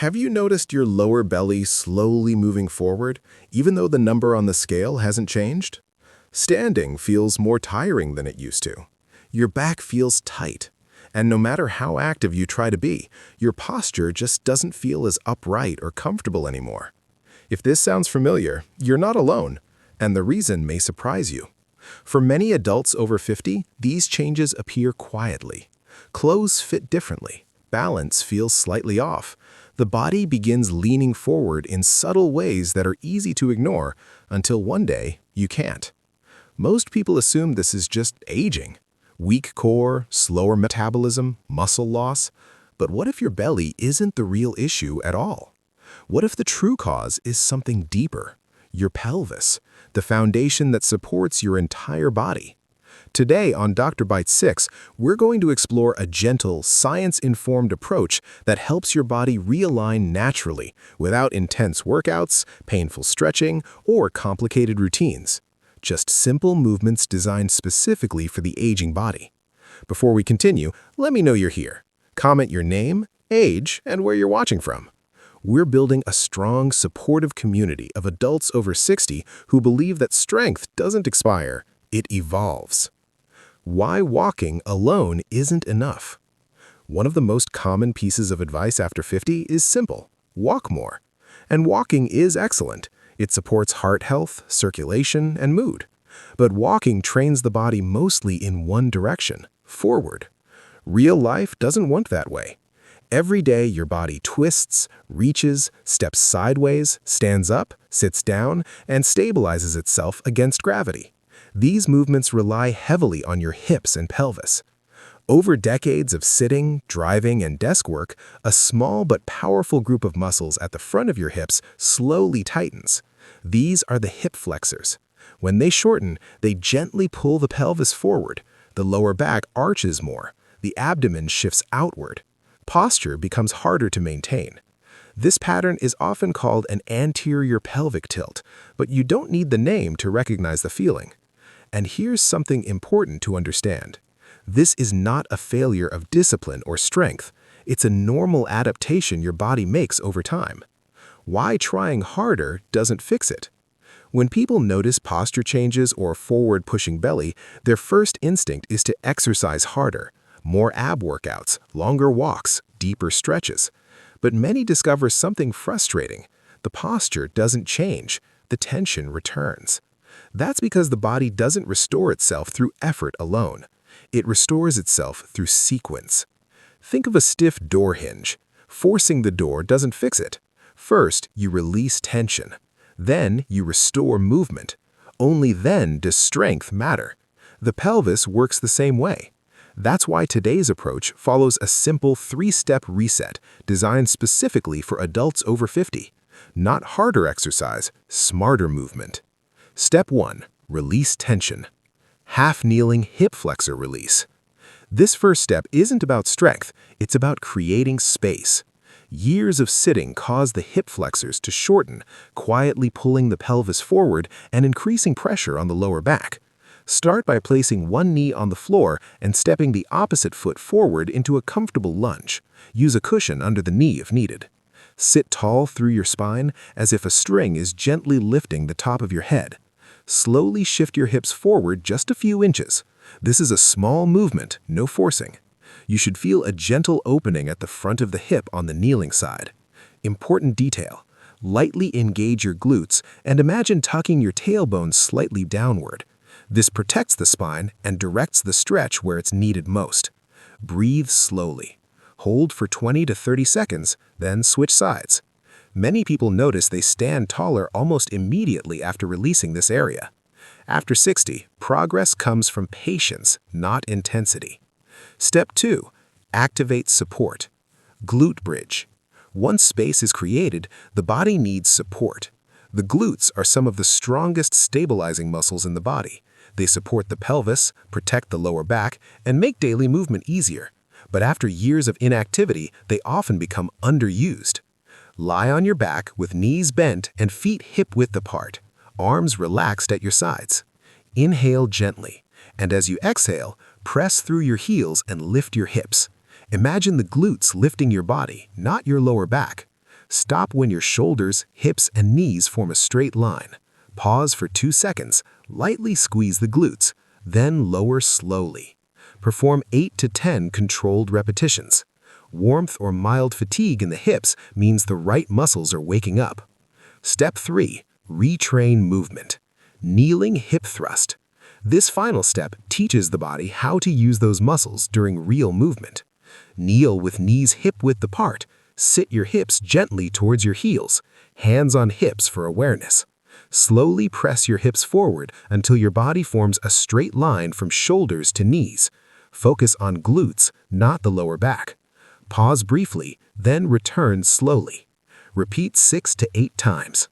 Have you noticed your lower belly slowly moving forward, even though the number on the scale hasn't changed? Standing feels more tiring than it used to. Your back feels tight, and no matter how active you try to be, your posture just doesn't feel as upright or comfortable anymore. If this sounds familiar, you're not alone, and the reason may surprise you. For many adults over 50, these changes appear quietly. Clothes fit differently, balance feels slightly off. The body begins leaning forward in subtle ways that are easy to ignore until one day you can't. Most people assume this is just aging. Weak core, slower metabolism, muscle loss. But what if your belly isn't the real issue at all? What if the true cause is something deeper? Your pelvis, the foundation that supports your entire body. Today on Doctor Bytes6, we're going to explore a gentle, science-informed approach that helps your body realign naturally without intense workouts, painful stretching, or complicated routines. Just simple movements designed specifically for the aging body. Before we continue, let me know you're here. Comment your name, age, and where you're watching from. We're building a strong, supportive community of adults over 60 who believe that strength doesn't expire, it evolves. Why walking alone isn't enough. One of the most common pieces of advice after 50 is simple: walk more. And walking is excellent. It supports heart health, circulation, and mood. But walking trains the body mostly in one direction, forward. Real life doesn't want that way. Every day your body twists, reaches, steps sideways, stands up, sits down, and stabilizes itself against gravity. These movements rely heavily on your hips and pelvis. Over decades of sitting, driving, and desk work, a small but powerful group of muscles at the front of your hips slowly tightens. These are the hip flexors. When they shorten, they gently pull the pelvis forward. The lower back arches more. The abdomen shifts outward. Posture becomes harder to maintain. This pattern is often called an anterior pelvic tilt, but you don't need the name to recognize the feeling. And here's something important to understand. This is not a failure of discipline or strength. It's a normal adaptation your body makes over time. Why trying harder doesn't fix it? When people notice posture changes or forward-pushing belly, their first instinct is to exercise harder. More ab workouts, longer walks, deeper stretches. But many discover something frustrating. The posture doesn't change. The tension returns. That's because the body doesn't restore itself through effort alone. It restores itself through sequence. Think of a stiff door hinge. Forcing the door doesn't fix it. First, you release tension. Then, you restore movement. Only then does strength matter. The pelvis works the same way. That's why today's approach follows a simple 3-step reset designed specifically for adults over 50. Not harder exercise, smarter movement. Step 1. Release tension. Half-kneeling hip flexor release. This first step isn't about strength, it's about creating space. Years of sitting cause the hip flexors to shorten, quietly pulling the pelvis forward and increasing pressure on the lower back. Start by placing one knee on the floor and stepping the opposite foot forward into a comfortable lunge. Use a cushion under the knee if needed. Sit tall through your spine as if a string is gently lifting the top of your head. Slowly shift your hips forward just a few inches. This is a small movement, no forcing. You should feel a gentle opening at the front of the hip on the kneeling side. Important detail: lightly engage your glutes and imagine tucking your tailbone slightly downward. This protects the spine and directs the stretch where it's needed most. Breathe slowly. Hold for 20 to 30 seconds, then switch sides. Many people notice they stand taller almost immediately after releasing this area. After 60, progress comes from patience, not intensity. Step 2. Activate support. Glute bridge. Once space is created, the body needs support. The glutes are some of the strongest stabilizing muscles in the body. They support the pelvis, protect the lower back, and make daily movement easier. But after years of inactivity, they often become underused. Lie on your back with knees bent and feet hip-width apart, arms relaxed at your sides. Inhale gently, and as you exhale, press through your heels and lift your hips. Imagine the glutes lifting your body, not your lower back. Stop when your shoulders, hips, and knees form a straight line. Pause for 2 seconds, lightly squeeze the glutes, then lower slowly. Perform 8 to 10 controlled repetitions. Warmth or mild fatigue in the hips means the right muscles are waking up. Step 3. Retrain movement. Kneeling hip thrust. This final step teaches the body how to use those muscles during real movement. Kneel with knees hip-width apart. Sit your hips gently towards your heels, hands on hips for awareness. Slowly press your hips forward until your body forms a straight line from shoulders to knees. Focus on glutes, not the lower back. Pause briefly, then return slowly. Repeat 6 to 8 times.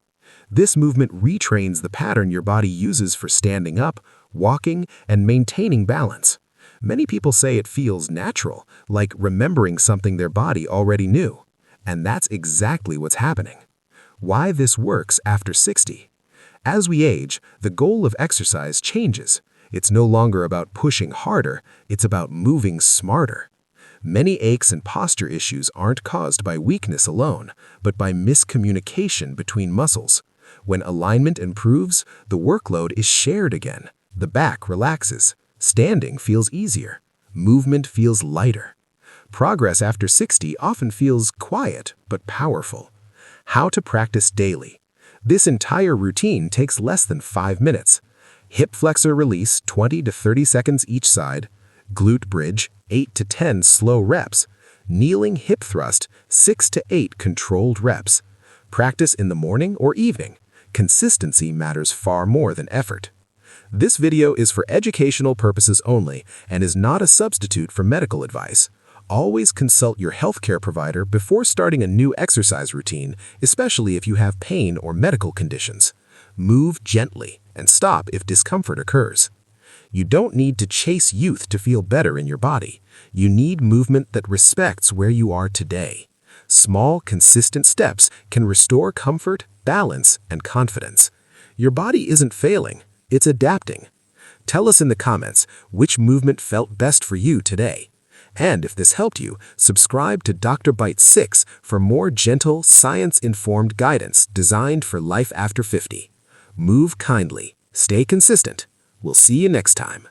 This movement retrains the pattern your body uses for standing up, walking, and maintaining balance. Many people say it feels natural, like remembering something their body already knew. And that's exactly what's happening. Why this works after 60. As we age, the goal of exercise changes. It's no longer about pushing harder, it's about moving smarter. Many aches and posture issues aren't caused by weakness alone, but by miscommunication between muscles. When alignment improves, the workload is shared again. The back relaxes. Standing feels easier. Movement feels lighter. Progress after 60 often feels quiet but powerful. How to practice daily. This entire routine takes less than 5 minutes. Hip flexor release 20 to 30 seconds each side. Glute bridge 8 to 10 slow reps. Kneeling hip thrust 6 to 8 controlled reps. Practice in the morning or evening. Consistency matters far more than effort. This video is for educational purposes only and is not a substitute for medical advice. Always consult your healthcare provider before starting a new exercise routine, especially if you have pain or medical conditions. Move gently and stop if discomfort occurs. You don't need to chase youth to feel better in your body. You need movement that respects where you are today. Small, consistent steps can restore comfort, balance, and confidence. Your body isn't failing, it's adapting. Tell us in the comments which movement felt best for you today. And if this helped you, subscribe to Doctor Bytes6 for more gentle, science-informed guidance designed for life after 50. Move kindly, stay consistent. We'll see you next time.